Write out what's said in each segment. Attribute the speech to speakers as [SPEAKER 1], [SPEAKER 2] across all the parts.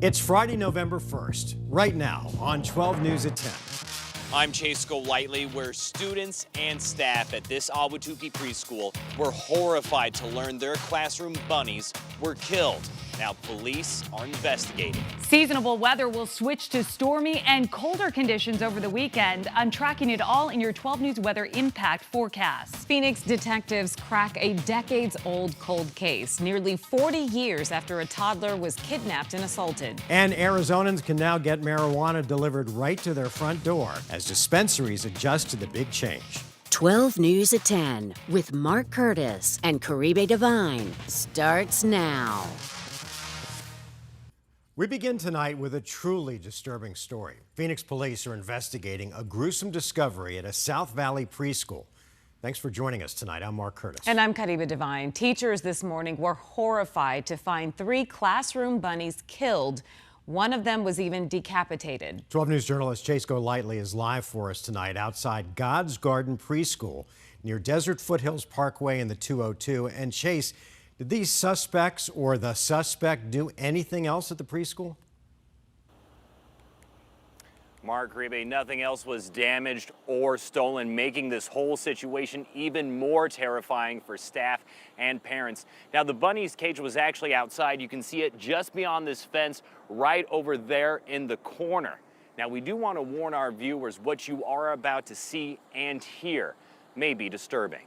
[SPEAKER 1] It's Friday, November 1st, right now on 12 News at 10.
[SPEAKER 2] I'm Chase Golightly, where students and staff at this Ahwatukee preschool were horrified to learn their classroom bunnies were killed. Now police are investigating.
[SPEAKER 3] Seasonable weather will switch to stormy and colder conditions over the weekend. I'm tracking it all in your 12 News weather impact forecast. Phoenix detectives crack a decades-old cold case, nearly 40 years after a toddler was kidnapped and assaulted.
[SPEAKER 1] And Arizonans can now get marijuana delivered right to their front door as dispensaries adjust to the big change.
[SPEAKER 4] 12 News at 10 with Mark Curtis and Caribe Divine starts now.
[SPEAKER 1] We begin tonight with a truly disturbing story. Phoenix police are investigating a gruesome discovery at a South Valley preschool. Thanks for joining us tonight. I'm Mark Curtis.
[SPEAKER 3] And I'm Caribe Divine. Teachers this morning were horrified to find 3 classroom bunnies killed. One of them was even decapitated. 12
[SPEAKER 1] News journalist Chase Golightly is live for us tonight outside God's Garden Preschool near Desert Foothills Parkway in the 202. And Chase, did these suspects or the suspect do anything else at the preschool?
[SPEAKER 2] Mark Caribe, nothing else was damaged or stolen, making this whole situation even more terrifying for staff and parents. Now, the bunny's cage was actually outside. You can see it just beyond this fence right over there in the corner. Now, we do want to warn our viewers what you are about to see and hear may be disturbing.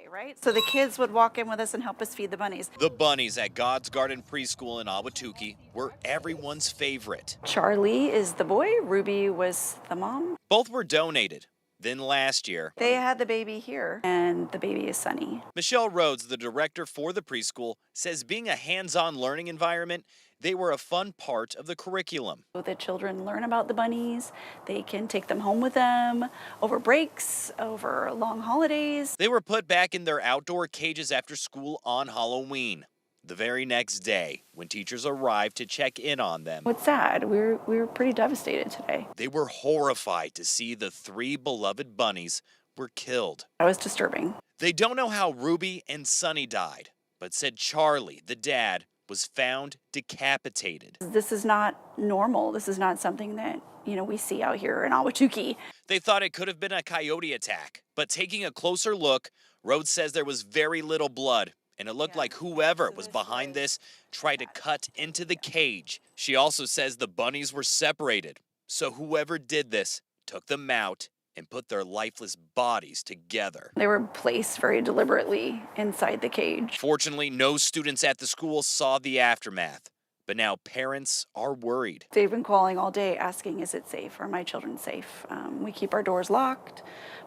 [SPEAKER 5] Right? So the kids would walk in with us and help us feed the bunnies.
[SPEAKER 2] The bunnies at God's Garden Preschool in Ahwatukee were everyone's favorite.
[SPEAKER 5] Charlie is the boy, Ruby was the mom.
[SPEAKER 2] Both were donated. Then last year,
[SPEAKER 5] they had the baby here, and the baby is Sunny.
[SPEAKER 2] Michelle Rhodes, the director for the preschool, says being a hands-on learning environment, they were a fun part of the curriculum.
[SPEAKER 5] So the children learn about the bunnies. They can take them home with them over breaks, over long holidays.
[SPEAKER 2] They were put back in their outdoor cages after school on Halloween. The very next day, when teachers arrived to check in on them.
[SPEAKER 5] It's sad. We were pretty devastated today.
[SPEAKER 2] They were horrified to see the 3 beloved bunnies were killed.
[SPEAKER 5] That was disturbing.
[SPEAKER 2] They don't know how Ruby and Sunny died, but said Charlie, the dad, was found decapitated.
[SPEAKER 5] This is not normal. This is not something that, we see out here in Ahwatukee.
[SPEAKER 2] They thought it could have been a coyote attack, but taking a closer look, Rhodes says there was very little blood, and it looked like whoever was behind this tried to cut into the cage. She also says the bunnies were separated, so whoever did this took them out and put their lifeless bodies together.
[SPEAKER 5] They were placed very deliberately inside the cage.
[SPEAKER 2] Fortunately, no students at the school saw the aftermath, but now parents are worried.
[SPEAKER 5] They've been calling all day asking, is it safe? Are my children safe? We keep our doors locked,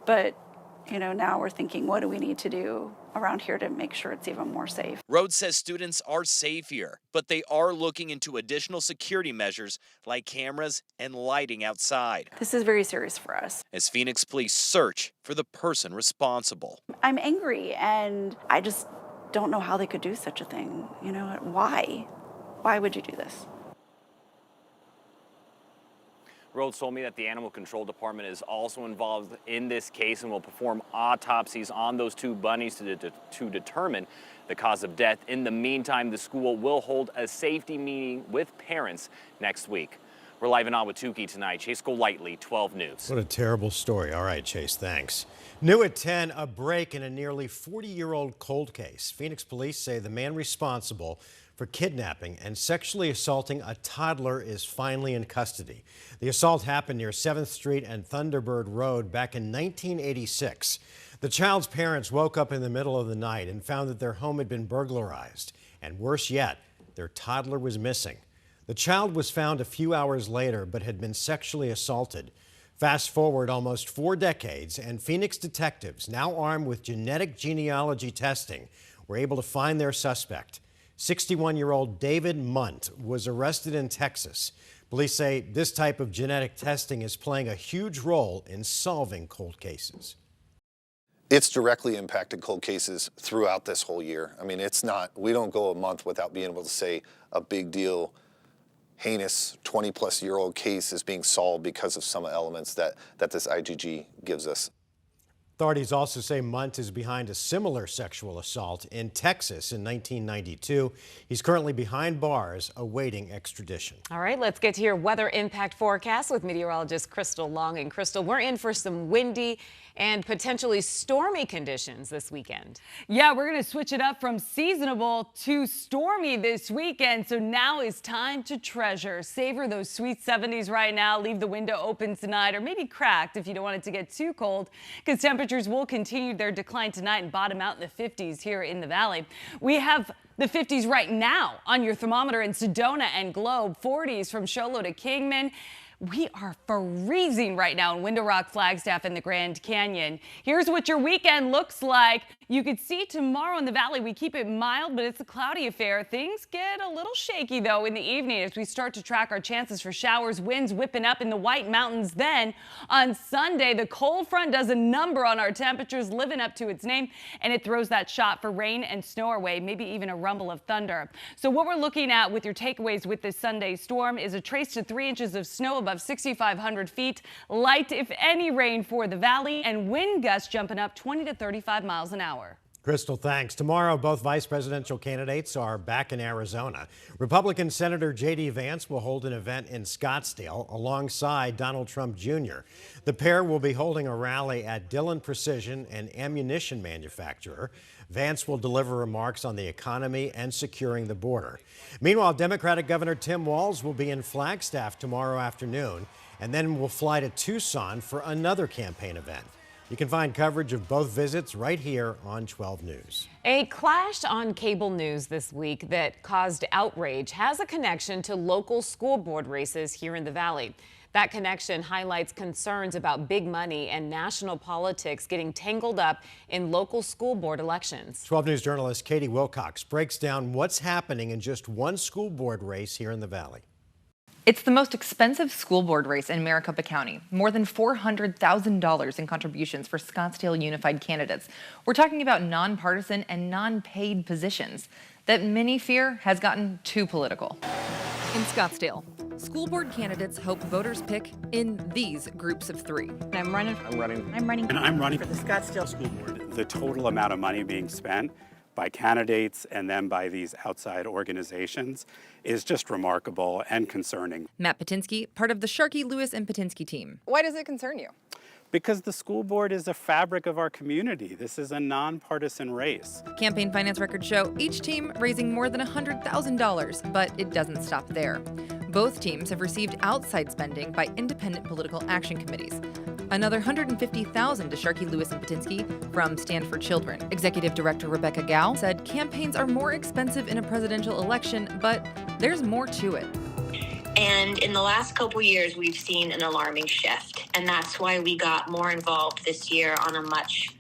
[SPEAKER 5] but now we're thinking, what do we need to do around here to make sure it's even more safe?
[SPEAKER 2] Rhodes says students are safe here, but they are looking into additional security measures like cameras and lighting outside.
[SPEAKER 5] This is very serious for us.
[SPEAKER 2] As Phoenix police search for the person responsible.
[SPEAKER 5] I'm angry, and I just don't know how they could do such a thing. Why? Why would you do this?
[SPEAKER 2] Rhodes told me that the Animal Control Department is also involved in this case and will perform autopsies on those 2 bunnies to determine the cause of death. In the meantime, the school will hold a safety meeting with parents next week. We're live in Ahwatukee tonight. Chase Golightly, 12 News.
[SPEAKER 1] What a terrible story. All right, Chase, thanks. New at 10, a break in a nearly 40-year-old cold case. Phoenix police say the man responsible for kidnapping and sexually assaulting a toddler is finally in custody. The assault happened near 7th Street and Thunderbird Road back in 1986. The child's parents woke up in the middle of the night and found that their home had been burglarized. And worse yet, their toddler was missing. The child was found a few hours later but had been sexually assaulted. Fast forward almost 4 decades, and Phoenix detectives, now armed with genetic genealogy testing, were able to find their suspect. 61-year-old David Munt was arrested in Texas. Police say this type of genetic testing is playing a huge role in solving cold cases.
[SPEAKER 6] It's directly impacted cold cases throughout this whole year. I mean, we don't go a month without being able to say a big deal, heinous 20-plus-year-old case is being solved because of some elements that this IgG gives us.
[SPEAKER 1] Authorities also say Munt is behind a similar sexual assault in Texas in 1992. He's currently behind bars awaiting extradition.
[SPEAKER 7] All right, let's get to your weather impact forecast with meteorologist Crystal Long. And Crystal, we're in for some windy and potentially stormy conditions this weekend.
[SPEAKER 3] Yeah, we're going to switch it up from seasonable to stormy this weekend. So now is time to treasure. Savor those sweet 70s right now. Leave the window open tonight, or maybe cracked if you don't want it to get too cold, because temperatures will continue their decline tonight and bottom out in the 50s here in the valley. We have the 50s right now on your thermometer in Sedona and Globe, 40s from Show Low to Kingman. We are freezing right now in Window Rock, Flagstaff, and the Grand Canyon. Here's what your weekend looks like. You could see tomorrow in the valley, we keep it mild, but it's a cloudy affair. Things get a little shaky, though, in the evening as we start to track our chances for showers, winds whipping up in the White Mountains. Then on Sunday, the cold front does a number on our temperatures, living up to its name, and it throws that shot for rain and snow our way, maybe even a rumble of thunder. So what we're looking at with your takeaways with this Sunday storm is a trace to 3 inches of snow above 6,500 feet, light, if any, rain for the valley, and wind gusts jumping up 20 to 35 miles an hour.
[SPEAKER 1] Crystal, thanks. Tomorrow, both vice presidential candidates are back in Arizona. Republican Senator J.D. Vance will hold an event in Scottsdale alongside Donald Trump Jr. The pair will be holding a rally at Dillon Precision, an ammunition manufacturer. Vance will deliver remarks on the economy and securing the border. Meanwhile, Democratic Governor Tim Walz will be in Flagstaff tomorrow afternoon and then will fly to Tucson for another campaign event. You can find coverage of both visits right here on 12 News.
[SPEAKER 7] A clash on cable news this week that caused outrage has a connection to local school board races here in the valley. That connection highlights concerns about big money and national politics getting tangled up in local school board elections.
[SPEAKER 1] 12 News journalist Katie Wilcox breaks down what's happening in just one school board race here in the valley.
[SPEAKER 8] It's the most expensive school board race in Maricopa County. More than $400,000 in contributions for Scottsdale Unified candidates. We're talking about nonpartisan and non-paid positions that many fear has gotten too political.
[SPEAKER 9] In Scottsdale, school board candidates hope voters pick in these groups of three.
[SPEAKER 8] I'm running.
[SPEAKER 10] And I'm running for the Scottsdale School Board. The total amount of money being spent by candidates and then by these outside organizations is just remarkable and concerning.
[SPEAKER 9] Matt Patinsky, part of the Sharkey, Lewis, and Patinsky team.
[SPEAKER 11] Why does it concern you?
[SPEAKER 10] Because the school board is a fabric of our community. This is a nonpartisan race.
[SPEAKER 9] Campaign finance records show each team raising more than $100,000, but it doesn't stop there. Both teams have received outside spending by independent political action committees. Another $150,000 to Sharkey, Lewis, and Patinsky from Stand for Children. Executive Director Rebecca Gao said campaigns are more expensive in a presidential election, but there's more to it.
[SPEAKER 12] And in the last couple years, we've seen an alarming shift. And that's why we got more involved this year on a much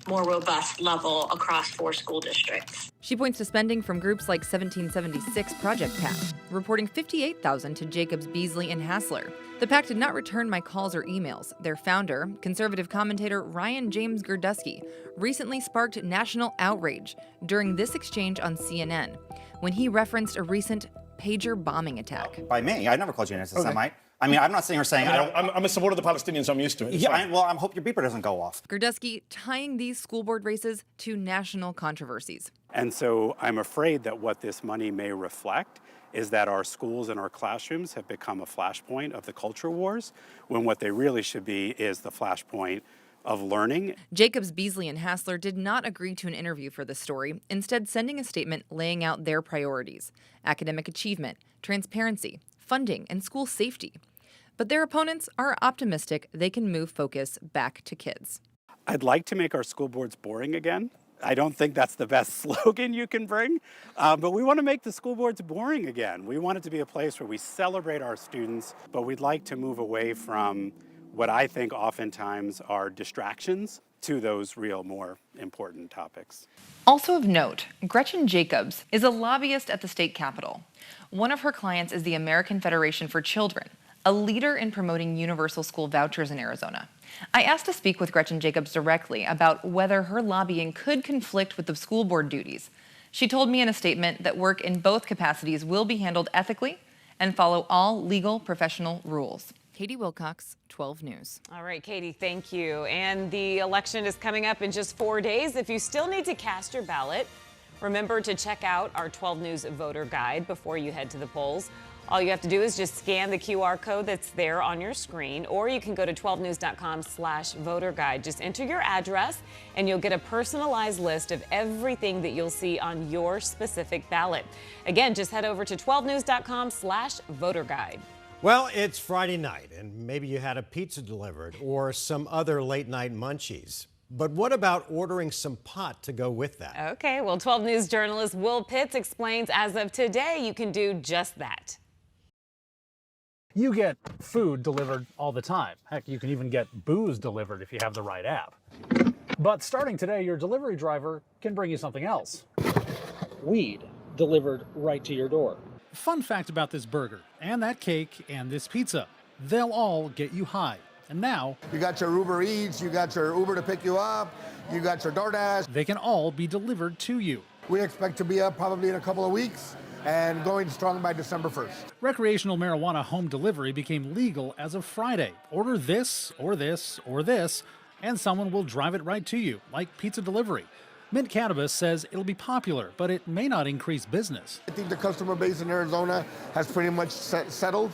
[SPEAKER 12] more robust level across 4 school districts.
[SPEAKER 9] She points to spending from groups like 1776 Project PAC, reporting $58,000 to Jacobs, Beasley, and Hassler. The PAC did not return my calls or emails. Their founder, conservative commentator Ryan James Gurdusky, recently sparked national outrage during this exchange on CNN when he referenced a recent pager bombing attack.
[SPEAKER 13] By me? I never called you an anti-Semite. I mean, I'm not sitting here saying
[SPEAKER 14] I'm a supporter of the Palestinians, so I'm used to it.
[SPEAKER 13] Yeah, I hope your beeper doesn't go off.
[SPEAKER 9] Gurdusky tying these school board races to national controversies.
[SPEAKER 10] And so I'm afraid that what this money may reflect is that our schools and our classrooms have become a flashpoint of the culture wars, when what they really should be is the flashpoint of learning.
[SPEAKER 9] Jacobs, Beasley, and Hassler did not agree to an interview for this story, instead sending a statement laying out their priorities: academic achievement, transparency, funding, and school safety. But their opponents are optimistic they can move focus back to kids.
[SPEAKER 10] I'd like to make our school boards boring again. I don't think that's the best slogan you can bring, but we want to make the school boards boring again. We want it to be a place where we celebrate our students, but we'd like to move away from what I think oftentimes are distractions to those real, more important topics.
[SPEAKER 8] Also of note, Gretchen Jacobs is a lobbyist at the state capitol. One of her clients is the American Federation for Children, a leader in promoting universal school vouchers in Arizona. I asked to speak with Gretchen Jacobs directly about whether her lobbying could conflict with the school board duties. She told me in a statement that work in both capacities will be handled ethically and follow all legal professional rules.
[SPEAKER 9] Katie Wilcox, 12 News.
[SPEAKER 7] All right, Katie, thank you. And the election is coming up in just 4 days. If you still need to cast your ballot, remember to check out our 12 News voter guide before you head to the polls. All you have to do is just scan the QR code that's there on your screen, or you can go to 12news.com/voter guide. Just enter your address and you'll get a personalized list of everything that you'll see on your specific ballot. Again, just head over to 12news.com/voter guide.
[SPEAKER 1] Well, it's Friday night, and maybe you had a pizza delivered or some other late night munchies. But what about ordering some pot to go with that?
[SPEAKER 7] Okay, well, 12 News journalist Will Pitts explains as of today you can do just that.
[SPEAKER 11] You get food delivered all the time. Heck, you can even get booze delivered if you have the right app. But starting today, your delivery driver can bring you something else. Weed delivered right to your door. Fun fact about this burger, and that cake, and this pizza. They'll all get you high. And now,
[SPEAKER 15] you got your Uber Eats, you got your Uber to pick you up, you got your DoorDash.
[SPEAKER 11] They can all be delivered to you.
[SPEAKER 15] We expect to be up probably in a couple of weeks and going strong by December 1st.
[SPEAKER 11] Recreational marijuana home delivery became legal as of Friday. Order this, or this, or this, and someone will drive it right to you, like pizza delivery. Mint Cannabis says it'll be popular, but it may not increase business.
[SPEAKER 15] I think the customer base in Arizona has pretty much settled.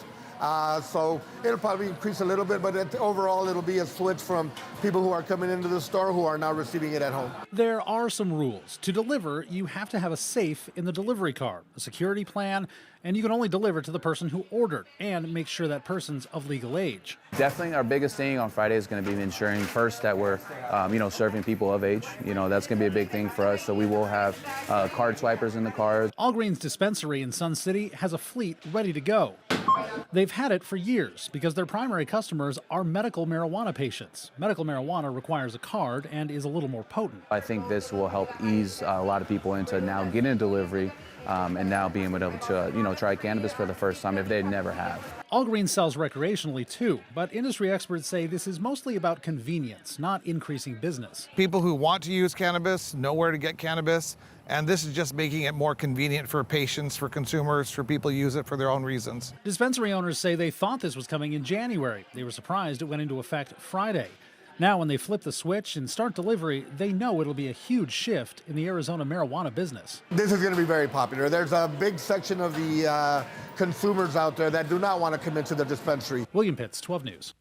[SPEAKER 15] So it'll probably increase a little bit, but overall it'll be a switch from people who are coming into the store who are now receiving it at home.
[SPEAKER 11] There are some rules. To deliver, you have to have a safe in the delivery car, a security plan, and you can only deliver to the person who ordered and make sure that person's of legal age.
[SPEAKER 16] Definitely our biggest thing on Friday is going to be ensuring first that we're, serving people of age. That's going to be a big thing for us. So we will have card swipers in the cars.
[SPEAKER 11] Allgreen's dispensary in Sun City has a fleet ready to go. They've had it for years because their primary customers are medical marijuana patients. Medical marijuana requires a card and is a little more potent.
[SPEAKER 16] I think this will help ease a lot of people into now getting a delivery and now being able to, try cannabis for the first time if they never have.
[SPEAKER 11] Allgreen sells recreationally too, but industry experts say this is mostly about convenience, not increasing business.
[SPEAKER 17] People who want to use cannabis know where to get cannabis, and this is just making it more convenient for patients, for consumers, for people who use it for their own reasons.
[SPEAKER 11] Dispensary owners say they thought this was coming in January. They were surprised it went into effect Friday. Now, when they flip the switch and start delivery, they know it'll be a huge shift in the Arizona marijuana business.
[SPEAKER 15] This is going to be very popular. There's a big section of the consumers out there that do not want to commit to the dispensary.
[SPEAKER 11] William Pitts, 12 News.